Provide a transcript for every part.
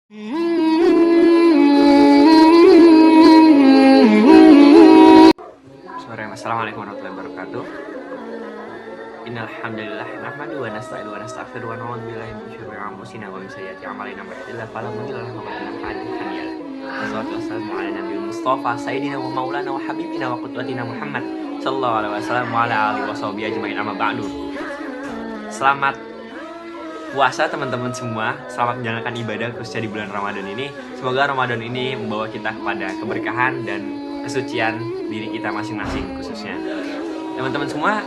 Assalamualaikum warahmatullahi wabarakatuh. Innal hamdalillah nahmaduhu wa nasta'inuhu wa nastaghfiruh wa na'udzu billahi min syururi anfusina wa min sayyiati a'malina may yahdihillahu fala mudilla lahu wa may yudlil fala hadiya lahu. Wassalatu wassalamu ala nabiyil mustafa sayyidina wa maulana wa habibina wa qudwatina Muhammad sallallahu alaihi wasallam wa ala alihi washabihi ajmain amma ba'du. Selamat puasa teman-teman semua. Selamat menjalankan ibadah khususnya di bulan Ramadan ini. Semoga Ramadan ini membawa kita kepada keberkahan dan kesucian diri kita masing-masing khususnya. Teman-teman semua,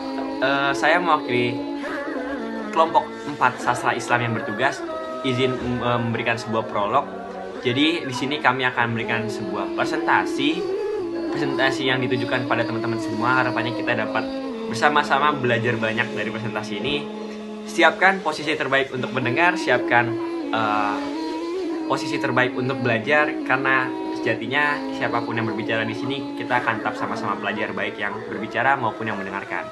saya mewakili kelompok 4 sastra Islam yang bertugas izin memberikan sebuah prolog. Jadi di sini kami akan memberikan sebuah presentasi yang ditujukan pada teman-teman semua. Harapannya kita dapat bersama-sama belajar banyak dari presentasi ini. Siapkan posisi terbaik untuk mendengar, siapkan posisi terbaik untuk belajar, karena sejatinya siapapun yang berbicara di sini kita akan tetap sama-sama belajar, baik yang berbicara maupun yang mendengarkan.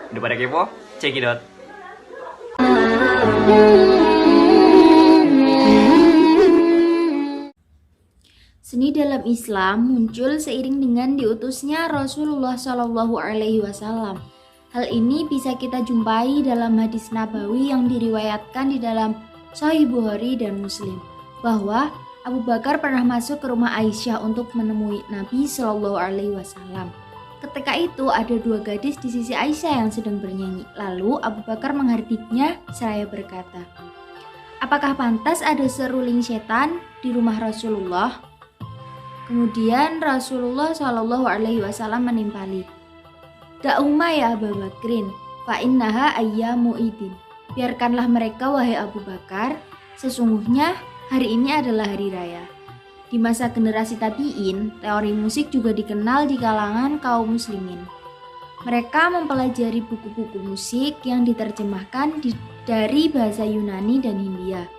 Udah pada kepo? Check it out. Seni dalam Islam muncul seiring dengan diutusnya Rasulullah Shallallahu Alaihi Wasallam. Hal ini bisa kita jumpai dalam hadis Nabawi yang diriwayatkan di dalam Sahih Bukhari dan Muslim, bahwa Abu Bakar pernah masuk ke rumah Aisyah untuk menemui Nabi Shallallahu Alaihi Wasallam. Ketika itu ada 2 gadis di sisi Aisyah yang sedang bernyanyi. Lalu Abu Bakar menghardiknya seraya berkata, "Apakah pantas ada seruling setan di rumah Rasulullah?" Kemudian Rasulullah Shallallahu Alaihi Wasallam menimpali, "Da'uma ya Abu Bakrin, fa innaha ayyamu idin." Biarkanlah mereka wahai Abu Bakar, sesungguhnya hari ini adalah hari raya. Di masa generasi tabi'in, teori musik juga dikenal di kalangan kaum muslimin. Mereka mempelajari buku-buku musik yang diterjemahkan dari bahasa Yunani dan Hindia.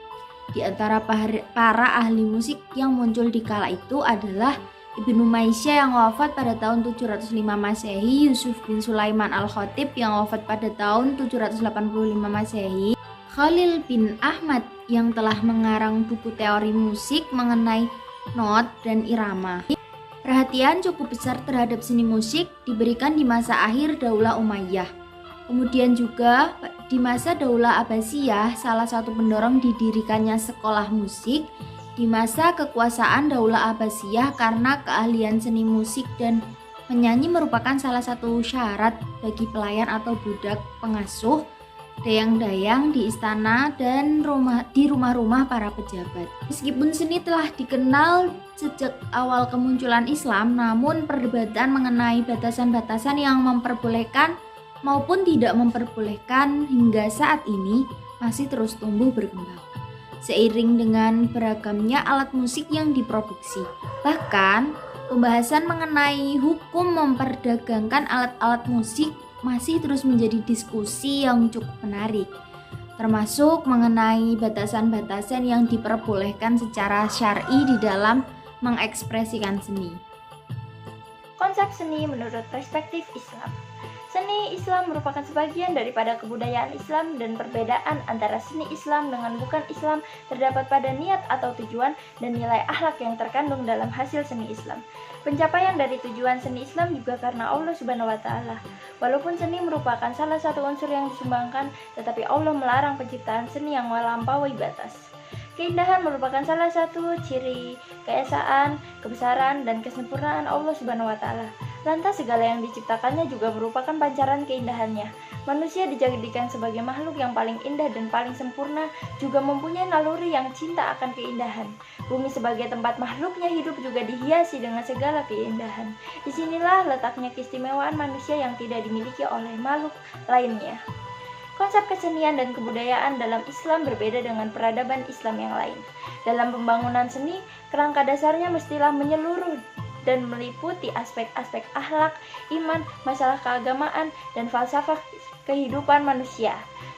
Di antara para ahli musik yang muncul di kala itu adalah Ibnu Maisyah yang wafat pada tahun 705 Masehi, Yusuf bin Sulaiman Al-Khatib yang wafat pada tahun 785 Masehi, Khalil bin Ahmad yang telah mengarang buku teori musik mengenai not dan irama. Perhatian cukup besar terhadap seni musik diberikan di masa akhir Daulah Umayyah. Kemudian juga di masa Daulah Abbasiyah, salah satu pendorong didirikannya sekolah musik di masa kekuasaan Daulah Abbasiyah, karena keahlian seni musik dan menyanyi merupakan salah satu syarat bagi pelayan atau budak pengasuh dayang-dayang di istana dan di rumah-rumah para pejabat. Meskipun seni telah dikenal sejak awal kemunculan Islam, namun perdebatan mengenai batasan-batasan yang memperbolehkan maupun tidak memperbolehkan hingga saat ini masih terus tumbuh berkembang seiring dengan beragamnya alat musik yang diproduksi. Bahkan, pembahasan mengenai hukum memperdagangkan alat-alat musik masih terus menjadi diskusi yang cukup menarik, termasuk mengenai batasan-batasan yang diperbolehkan secara syar'i di dalam mengekspresikan seni. Konsep seni menurut perspektif Islam. Seni Islam merupakan sebagian daripada kebudayaan Islam, dan perbedaan antara seni Islam dengan bukan Islam terdapat pada niat atau tujuan dan nilai akhlak yang terkandung dalam hasil seni Islam. Pencapaian dari tujuan seni Islam juga karena Allah Subhanahu wa Ta'ala. Walaupun seni merupakan salah satu unsur yang disumbangkan, tetapi Allah melarang penciptaan seni yang melampaui batas. Keindahan merupakan salah satu ciri keesaan, kebesaran, dan kesempurnaan Allah Subhanahu wa Ta'ala. Lantas segala yang diciptakannya juga merupakan pancaran keindahannya. Manusia dijadikan sebagai makhluk yang paling indah dan paling sempurna, juga mempunyai naluri yang cinta akan keindahan. Bumi sebagai tempat makhluknya hidup juga dihiasi dengan segala keindahan. Disinilah letaknya keistimewaan manusia yang tidak dimiliki oleh makhluk lainnya. Konsep kesenian dan kebudayaan dalam Islam berbeda dengan peradaban Islam yang lain. Dalam pembangunan seni, kerangka dasarnya mestilah menyeluruh dan meliputi aspek-aspek akhlak, iman, masalah keagamaan, dan falsafah kehidupan manusia.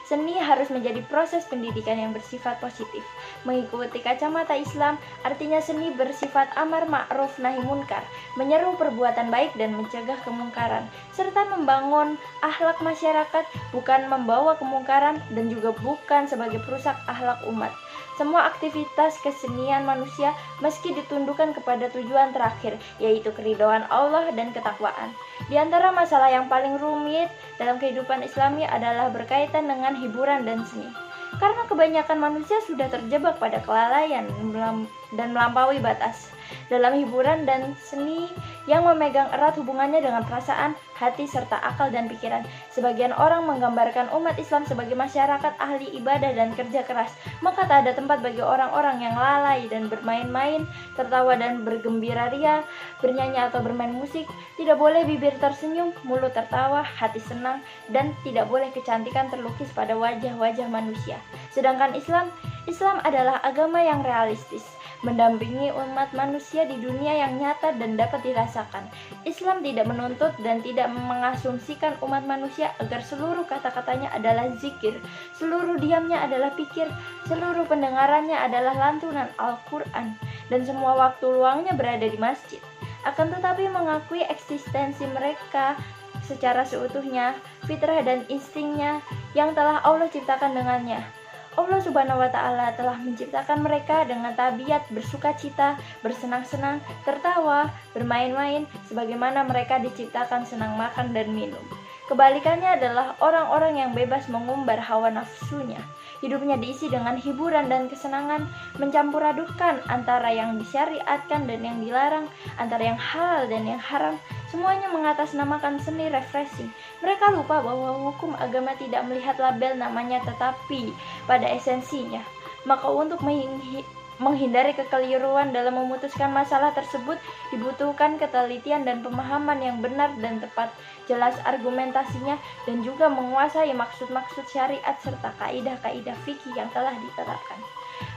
Seni harus menjadi proses pendidikan yang bersifat positif. Mengikuti kacamata Islam, artinya seni bersifat amar ma'ruf nahi munkar, menyeru perbuatan baik dan mencegah kemungkaran, serta membangun akhlak masyarakat, bukan membawa kemungkaran dan juga bukan sebagai perusak akhlak umat. semua aktivitas kesenian manusia meski ditundukkan kepada tujuan terakhir, yaitu keridhaan Allah dan ketakwaan. Di antara masalah yang paling rumit dalam kehidupan Islami adalah berkaitan dengan hiburan dan seni. Karena kebanyakan manusia sudah terjebak pada kelalaian dan melampaui batas dalam hiburan dan seni yang memegang erat hubungannya dengan perasaan, hati, serta akal dan pikiran. Sebagian orang menggambarkan umat Islam sebagai masyarakat ahli ibadah dan kerja keras, maka tak ada tempat bagi orang-orang yang lalai dan bermain-main, tertawa dan bergembira ria, bernyanyi atau bermain musik. Tidak boleh bibir tersenyum, mulut tertawa, hati senang, dan tidak boleh kecantikan terlukis pada wajah-wajah manusia. Sedangkan Islam adalah agama yang realistis, mendampingi umat manusia di dunia yang nyata dan dapat dirasakan. Islam tidak menuntut dan tidak mengasumsikan umat manusia agar seluruh kata-katanya adalah zikir, seluruh diamnya adalah pikir, seluruh pendengarannya adalah lantunan Al-Quran, dan semua waktu luangnya berada di masjid. Akan tetapi mengakui eksistensi mereka secara seutuhnya, fitrah dan instingnya yang telah Allah ciptakan dengannya. Allah Subhanahu wa Ta'ala telah menciptakan mereka dengan tabiat bersukacita, bersenang-senang, tertawa, bermain-main, sebagaimana mereka diciptakan senang makan dan minum. Kebalikannya adalah orang-orang yang bebas mengumbar hawa nafsunya. Hidupnya diisi dengan hiburan dan kesenangan, mencampur adukan antara yang disyariatkan dan yang dilarang, antara yang halal dan yang haram. Semuanya mengatasnamakan seni refreshing. Mereka lupa bahwa hukum agama tidak melihat label namanya tetapi pada esensinya. Maka untuk menghindari kekeliruan dalam memutuskan masalah tersebut dibutuhkan ketelitian dan pemahaman yang benar dan tepat, jelas argumentasinya, dan juga menguasai maksud-maksud syariat serta kaidah-kaidah fikih yang telah ditetapkan.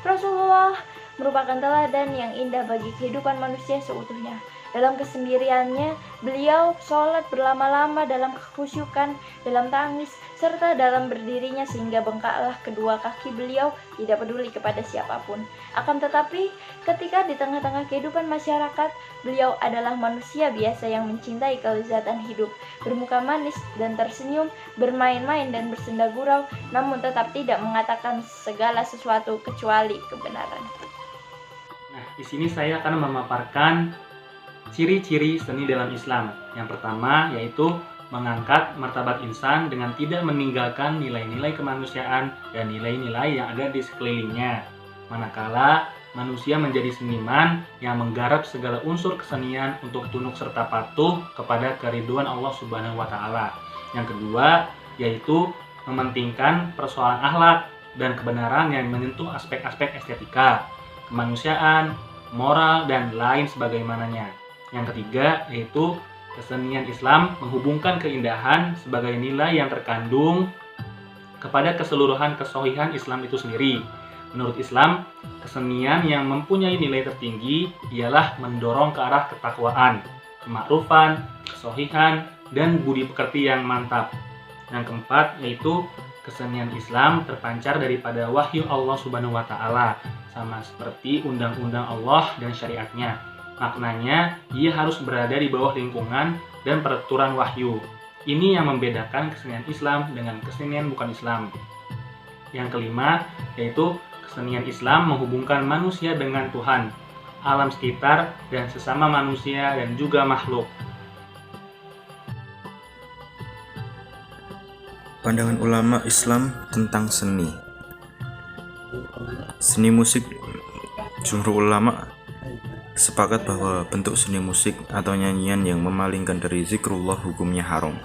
Rasulullah merupakan teladan yang indah bagi kehidupan manusia seutuhnya. Dalam kesendiriannya, beliau sholat berlama-lama dalam kekhusyukan, dalam tangis, serta dalam berdirinya sehingga bengkaklah kedua kaki beliau, tidak peduli kepada siapapun. Akan tetapi, ketika di tengah-tengah kehidupan masyarakat, beliau adalah manusia biasa yang mencintai kelezatan hidup, bermuka manis dan tersenyum, bermain-main dan bersenda gurau, namun tetap tidak mengatakan segala sesuatu kecuali kebenaran. Nah, di sini saya akan memaparkan ciri-ciri seni dalam Islam. Yang pertama yaitu mengangkat martabat insan dengan tidak meninggalkan nilai-nilai kemanusiaan dan nilai-nilai yang ada di sekelilingnya. Manakala manusia menjadi seniman yang menggarap segala unsur kesenian untuk tunduk serta patuh kepada keridhaan Allah Subhanahu wa Ta'ala. Yang kedua yaitu mementingkan persoalan akhlak dan kebenaran yang menyentuh aspek-aspek estetika, kemanusiaan, moral, dan lain sebagaimananya. Yang ketiga yaitu kesenian Islam menghubungkan keindahan sebagai nilai yang terkandung kepada keseluruhan kesohihan Islam itu sendiri. Menurut Islam, kesenian yang mempunyai nilai tertinggi ialah mendorong ke arah ketakwaan, kemakrufan, kesohihan, dan budi pekerti yang mantap. Yang keempat yaitu kesenian Islam terpancar daripada wahyu Allah Subhanahu wa Ta'ala, sama seperti undang-undang Allah dan syariatnya. Maknanya, ia harus berada di bawah lingkungan dan peraturan wahyu. Ini yang membedakan kesenian Islam dengan kesenian bukan Islam. Yang kelima, yaitu kesenian Islam menghubungkan manusia dengan Tuhan, alam sekitar, dan sesama manusia dan juga makhluk. Pandangan ulama Islam tentang seni. Seni musik, jumhur ulama sepakat bahwa bentuk seni musik atau nyanyian yang memalingkan dari zikrullah hukumnya haram.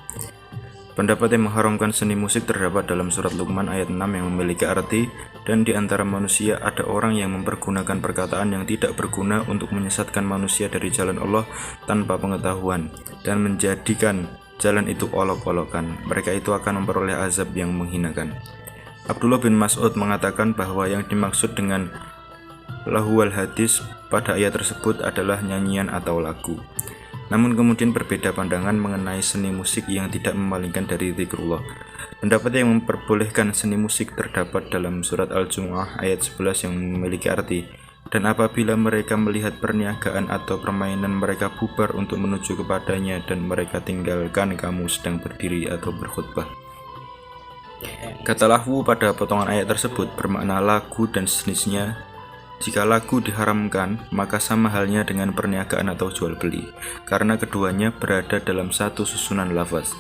Pendapat yang mengharamkan seni musik terdapat dalam surat Luqman ayat 6 yang memiliki arti, dan di antara manusia ada orang yang mempergunakan perkataan yang tidak berguna untuk menyesatkan manusia dari jalan Allah tanpa pengetahuan dan menjadikan jalan itu olok-olokan. Mereka itu akan memperoleh azab yang menghinakan. Abdullah bin Mas'ud mengatakan bahwa yang dimaksud dengan lahwal hadis pada ayat tersebut adalah nyanyian atau lagu. Namun kemudian berbeda pandangan mengenai seni musik yang tidak memalingkan dari zikrullah. Pendapat yang memperbolehkan seni musik terdapat dalam surat Al-Jumu'ah ayat 11 yang memiliki arti, dan apabila mereka melihat perniagaan atau permainan mereka bubar untuk menuju kepadanya dan mereka tinggalkan kamu sedang berdiri atau berkhutbah. Kata lahu pada potongan ayat tersebut bermakna lagu dan sejenisnya. Jika lagu diharamkan, maka sama halnya dengan perniagaan atau jual beli, karena keduanya berada dalam satu susunan lafaz.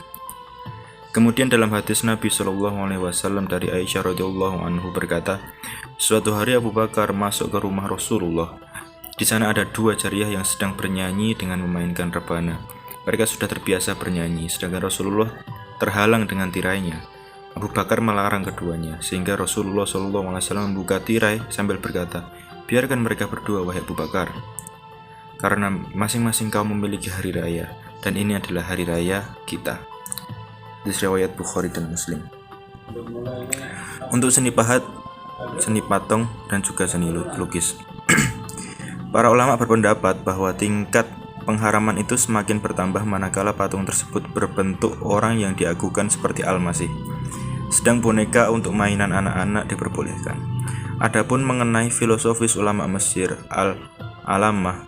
Kemudian dalam hadis Nabi SAW dari Aisyah radhiyallahu anhu berkata, suatu hari Abu Bakar masuk ke rumah Rasulullah. Di sana ada dua jariyah yang sedang bernyanyi dengan memainkan rebana. Mereka sudah terbiasa bernyanyi, sedangkan Rasulullah terhalang dengan tirainya. Abu Bakar melarang keduanya, sehingga Rasulullah SAW membuka tirai sambil berkata, biarkan mereka berdua, wahai Abu Bakar, karena masing-masing kaum memiliki hari raya, dan ini adalah hari raya kita. Di riwayat Bukhari dan Muslim. Untuk seni pahat, seni patung, dan juga seni lukis, para ulama berpendapat bahwa tingkat pengharaman itu semakin bertambah manakala patung tersebut berbentuk orang yang diagukan seperti Al-Masih, sedang boneka untuk mainan anak-anak diperbolehkan. Adapun mengenai filosofis ulama Mesir, Al-Alamah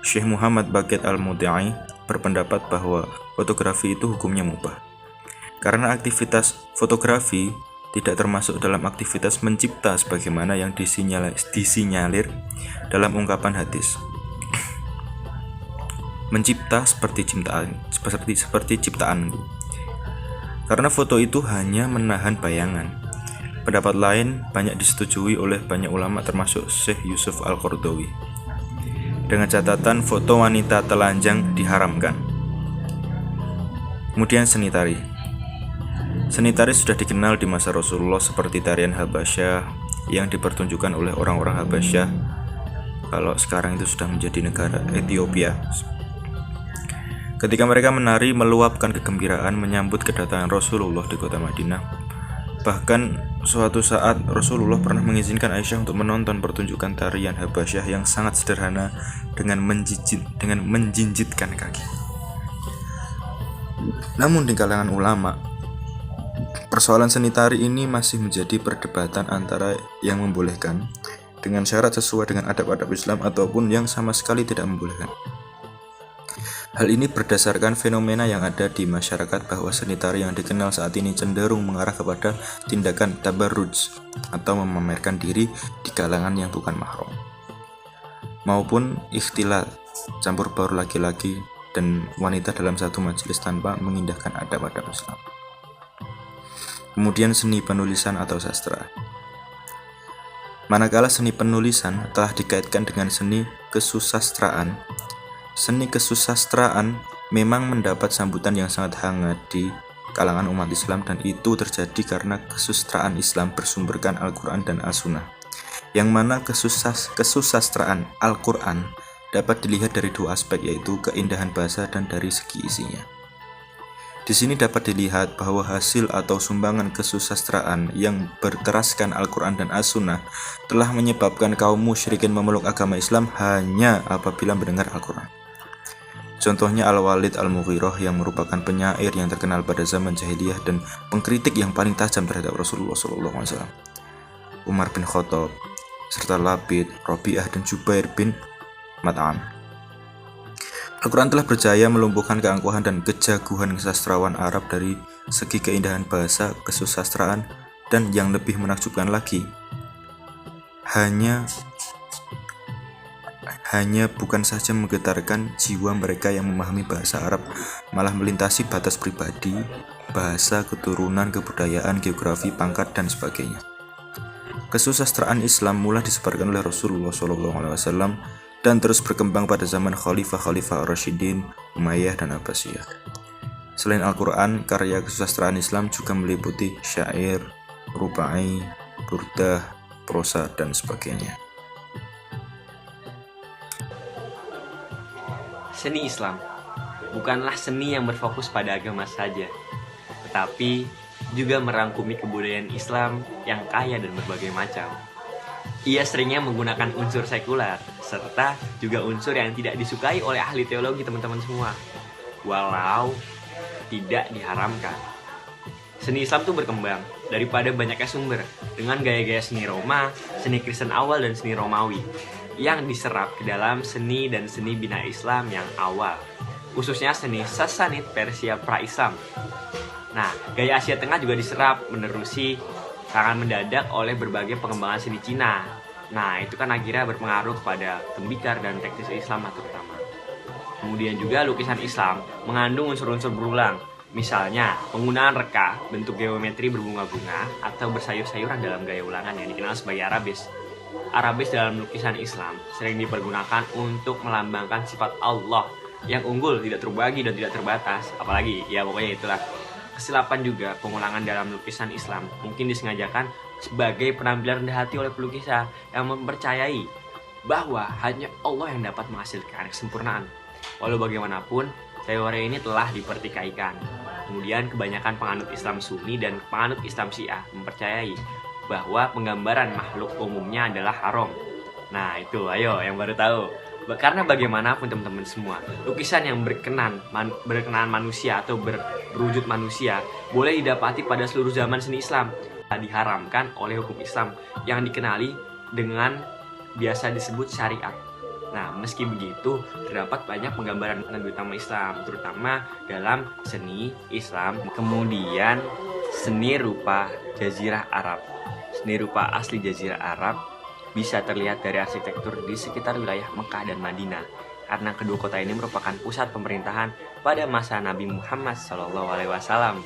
Syekh Muhammad Baqir Al-Muti'i berpendapat bahwa fotografi itu hukumnya mubah, karena aktivitas fotografi tidak termasuk dalam aktivitas mencipta sebagaimana yang disinyalir dalam ungkapan hadis. Mencipta seperti ciptaanku. Karena foto itu hanya menahan bayangan. Pendapat lain banyak disetujui oleh banyak ulama termasuk Syekh Yusuf Al-Qaradawi. Dengan catatan foto wanita telanjang diharamkan. Kemudian seni tari. Seni tari sudah dikenal di masa Rasulullah seperti tarian Habasyah yang dipertunjukkan oleh orang-orang Habasyah. Kalau sekarang itu sudah menjadi negara Ethiopia. Ketika mereka menari meluapkan kegembiraan menyambut kedatangan Rasulullah di kota Madinah. Bahkan suatu saat Rasulullah pernah mengizinkan Aisyah untuk menonton pertunjukan tarian Habasyah yang sangat sederhana dengan menjinjitkan kaki. Namun di kalangan ulama, persoalan seni tari ini masih menjadi perdebatan antara yang membolehkan dengan syarat sesuai dengan adab-adab Islam ataupun yang sama sekali tidak membolehkan. Hal ini berdasarkan fenomena yang ada di masyarakat bahwa seni tari yang dikenal saat ini cenderung mengarah kepada tindakan tabarruj atau memamerkan diri di kalangan yang bukan mahram, maupun ikhtilat, campur baur laki-laki dan wanita dalam satu majelis tanpa mengindahkan adab-adab Islam. Kemudian seni penulisan atau sastra. Manakala seni penulisan telah dikaitkan dengan seni kesusastraan, seni kesusastraan memang mendapat sambutan yang sangat hangat di kalangan umat Islam, dan itu terjadi karena kesusastraan Islam bersumberkan Al-Quran dan As-Sunnah, yang mana kesusastraan Al-Quran dapat dilihat dari dua aspek, yaitu keindahan bahasa dan dari segi isinya. Di sini dapat dilihat bahwa hasil atau sumbangan kesusastraan yang berteraskan Al-Quran dan As-Sunnah telah menyebabkan kaum musyrikin memeluk agama Islam hanya apabila mendengar Al-Quran. Contohnya Al-Walid Al-Mughirah yang merupakan penyair yang terkenal pada zaman jahiliyah dan pengkritik yang paling tajam terhadap Rasulullah SAW. Umar bin Khattab, serta Labid, Rabi'ah dan Jubair bin Mat'am. Al-Quran telah berjaya melumpuhkan keangkuhan dan kejaguhan sastrawan Arab dari segi keindahan bahasa, kesusastraan, dan yang lebih menakjubkan lagi, hanya bukan saja menggetarkan jiwa mereka yang memahami bahasa Arab, malah melintasi batas pribadi, bahasa, keturunan, kebudayaan, geografi, pangkat, dan sebagainya. Kesusastraan Islam mulai disebarkan oleh Rasulullah SAW dan terus berkembang pada zaman Khalifah Ar-Rasyidin, Umayyah, dan Abbasiyah. Selain Al-Quran, karya kesusastraan Islam juga meliputi syair, rubai, burdah, prosa, dan sebagainya. Seni Islam bukanlah seni yang berfokus pada agama saja, tetapi juga merangkumi kebudayaan Islam yang kaya dan berbagai macam. Ia seringnya menggunakan unsur sekuler, serta juga unsur yang tidak disukai oleh ahli teologi teman-teman semua, walau tidak diharamkan. Seni Islam itu berkembang daripada banyaknya sumber, dengan gaya-gaya seni Roma, seni Kristen awal, dan seni Romawi, yang diserap ke dalam seni dan seni bina Islam yang awal, khususnya seni Sasanid Persia pra-Islam. Nah, gaya Asia Tengah juga diserap menerusi sangat mendadak oleh berbagai pengembangan seni Cina. Nah, itu kan akhirnya berpengaruh kepada tembikar dan teknis Islam terutama. Kemudian juga lukisan Islam mengandung unsur-unsur berulang. Misalnya, penggunaan reka, bentuk geometri berbunga-bunga, atau bersayur-sayuran dalam gaya ulangan yang dikenal sebagai arabes. Arabes dalam lukisan Islam sering dipergunakan untuk melambangkan sifat Allah yang unggul, tidak terbagi dan tidak terbatas. Apalagi, ya pokoknya itulah. Kesilapan juga pengulangan dalam lukisan Islam mungkin disengajakan sebagai penampilan rendah hati oleh pelukisnya yang mempercayai bahwa hanya Allah yang dapat menghasilkan kesempurnaan. Walau bagaimanapun, teori ini telah dipertikaikan. Kemudian kebanyakan penganut Islam Sunni dan penganut Islam Syiah mempercayai bahwa penggambaran makhluk umumnya adalah haram. Nah itu, ayo yang baru tahu. Karena bagaimanapun teman-teman semua, lukisan yang berkenaan manusia atau berwujud manusia boleh didapati pada seluruh zaman seni Islam. Diharamkan oleh hukum Islam yang dikenali dengan biasa disebut syariat. Nah, meski begitu, terdapat banyak penggambaran nabi utama Islam, terutama dalam seni Islam. Kemudian, seni rupa Jazirah Arab. Seni rupa asli Jazirah Arab bisa terlihat dari arsitektur di sekitar wilayah Mekah dan Madinah, karena kedua kota ini merupakan pusat pemerintahan pada masa Nabi Muhammad SAW.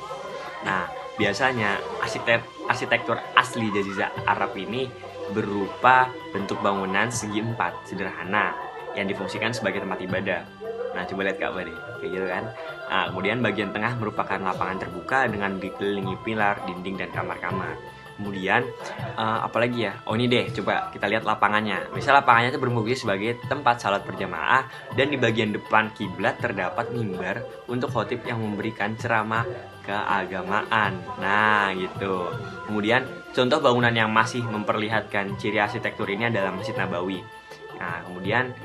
Nah, biasanya arsitektur asli Jazirah Arab ini berupa bentuk bangunan segi empat sederhana yang difungsikan sebagai tempat ibadah. Nah, coba lihat Ka'bah deh, kayak gitu kan. Nah, kemudian bagian tengah merupakan lapangan terbuka dengan dikelilingi pilar, dinding, dan kamar-kamar. Kemudian, apalagi ya? Oh ini deh, coba kita lihat lapangannya. Misal lapangannya itu berfungsi sebagai tempat salat berjamaah, dan di bagian depan kiblat terdapat mimbar untuk khotib yang memberikan ceramah keagamaan. Nah, gitu. Kemudian, contoh bangunan yang masih memperlihatkan ciri arsitektur ini adalah Masjid Nabawi. Nah, kemudian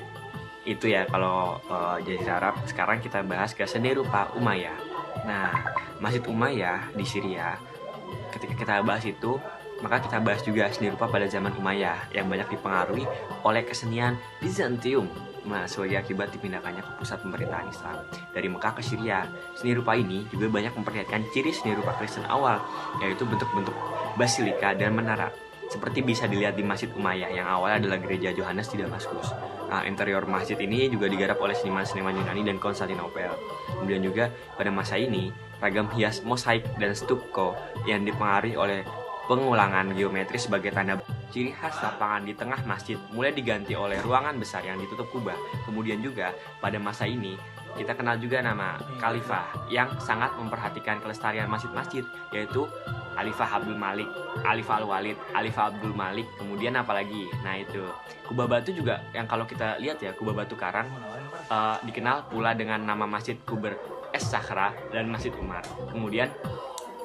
itu ya kalau Jazirah Arab. Sekarang kita bahas ke seni rupa Umayyah. Nah, Masjid Umayyah di Syria. Ketika kita bahas itu, maka kita bahas juga seni rupa pada zaman Umayyah yang banyak dipengaruhi oleh kesenian Bizantium. Nah, sebagai akibat dipindahkannya ke pusat pemerintahan Islam dari Mekah ke Syria. Seni rupa ini juga banyak memperlihatkan ciri seni rupa Kristen awal, yaitu bentuk-bentuk basilika dan menara. Seperti bisa dilihat di Masjid Umayyah yang awalnya adalah gereja Yohanes di Damaskus. Nah, interior masjid ini juga digarap oleh seniman-seniman Yunani dan Konstantinopel. Kemudian juga pada masa ini, ragam hias mosaik dan stucco yang dipengaruhi oleh pengulangan geometri sebagai tanda ciri khas lapangan di tengah masjid mulai diganti oleh ruangan besar yang ditutup kubah. Kemudian juga pada masa ini kita kenal juga nama Khalifah yang sangat memperhatikan kelestarian masjid-masjid, yaitu Khalifah Abdul Malik, Khalifah Al-Walid, Khalifah Abdul Malik. Kemudian apalagi? Nah itu kubah batu juga yang kalau kita lihat ya, kubah batu karang dikenal pula dengan nama Masjid Kubur Es-Sakhra dan Masjid Umar. Kemudian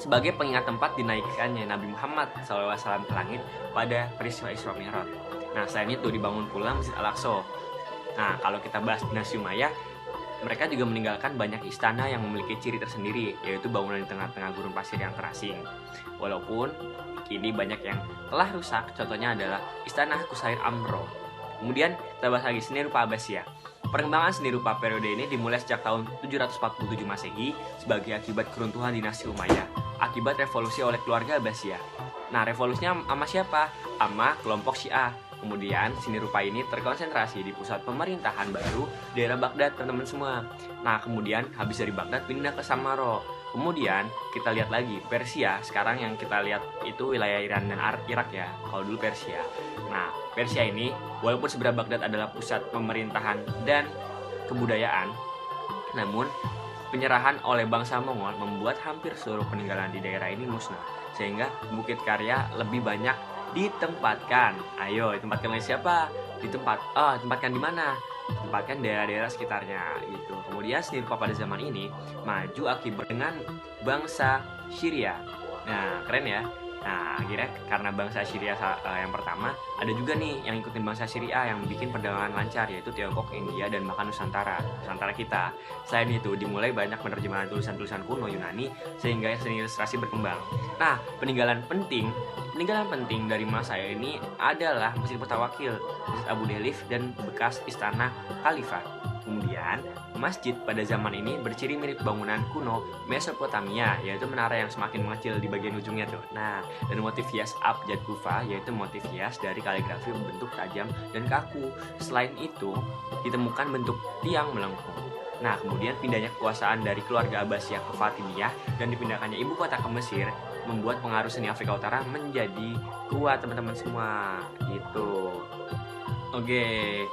sebagai pengingat tempat dinaikkannya Nabi Muhammad SAW ke langit pada peristiwa Isra Mi'raj. Nah, selain itu dibangun pula Masjid Al-Aqsa. Nah, kalau kita bahas dinasti Umayyah, mereka juga meninggalkan banyak istana yang memiliki ciri tersendiri, yaitu bangunan di tengah-tengah gurun pasir yang terasing. Walaupun kini banyak yang telah rusak, contohnya adalah Istana Qusair Amro. Kemudian kita bahas lagi seni rupa Abbasiyah. Perkembangan seni rupa periode ini dimulai sejak tahun 747 Masehi sebagai akibat keruntuhan dinasti Umayyah akibat revolusi oleh keluarga Abbasiyah. Nah, revolusinya sama siapa? Sama kelompok Syiah. Kemudian seni rupa ini terkonsentrasi di pusat pemerintahan baru daerah Baghdad, teman-teman semua. Nah, kemudian habis dari Baghdad pindah ke Samarra. Kemudian kita lihat lagi Persia. Sekarang yang kita lihat itu wilayah Iran dan Irak ya. Kalau dulu Persia. Nah, Persia ini walaupun sebenarnya Baghdad adalah pusat pemerintahan dan kebudayaan, namun penyerahan oleh bangsa Mongol membuat hampir seluruh peninggalan di daerah ini musnah, sehingga Bukit Karya lebih banyak ditempatkan. Ayo, ditempatkan oleh siapa? Tempatkan di mana? Tempatkan daerah-daerah sekitarnya gitu. Kemudian seni rupa pada zaman ini maju akibat dengan bangsa Syria. Nah, keren ya. Nah, akhirnya karena bangsa Syria yang pertama, ada juga nih yang ikutin bangsa Syria yang bikin perdagangan lancar, yaitu Tiongkok, India, dan bahkan Nusantara kita. Selain itu, dimulai banyak penerjemahan tulisan-tulisan kuno Yunani sehingga seni ilustrasi berkembang. Nah, peninggalan penting dari masa ini adalah Masjid Mutawakil, Masjid Abu Delif, dan bekas istana Khalifah. Kemudian, masjid pada zaman ini berciri mirip bangunan kuno Mesopotamia, yaitu menara yang semakin mengecil di bagian ujungnya tuh. Nah, dan motif hias abjad kufa, yaitu motif hias dari kaligrafi berbentuk tajam dan kaku. Selain itu, ditemukan bentuk tiang melengkung. Nah, kemudian pindahnya kekuasaan dari keluarga Abbasiyah ke Fatimiyah dan dipindahkannya ibu kota ke Mesir membuat pengaruh seni Afrika Utara menjadi kuat, teman-teman semua. Gitu. Oke,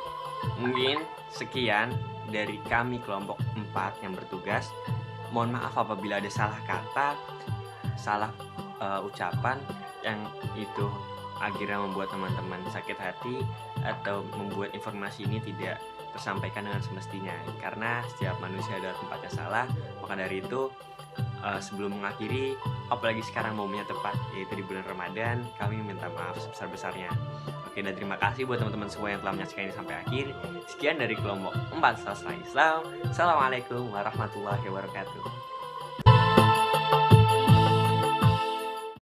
mungkin sekian dari kami kelompok 4 yang bertugas. Mohon maaf apabila ada salah kata, salah ucapan yang itu akhirnya membuat teman-teman sakit hati atau membuat informasi ini tidak tersampaikan dengan semestinya. Karena setiap manusia ada tempatnya salah. Maka dari itu, sebelum mengakhiri, apalagi sekarang momennya tepat, yaitu di bulan Ramadan, kami minta maaf sebesar-besarnya. Oke, dan terima kasih buat teman-teman semua yang telah menyaksikan ini sampai akhir. Sekian dari kelompok 4 Sastra Islam. Assalamualaikum warahmatullahi wabarakatuh.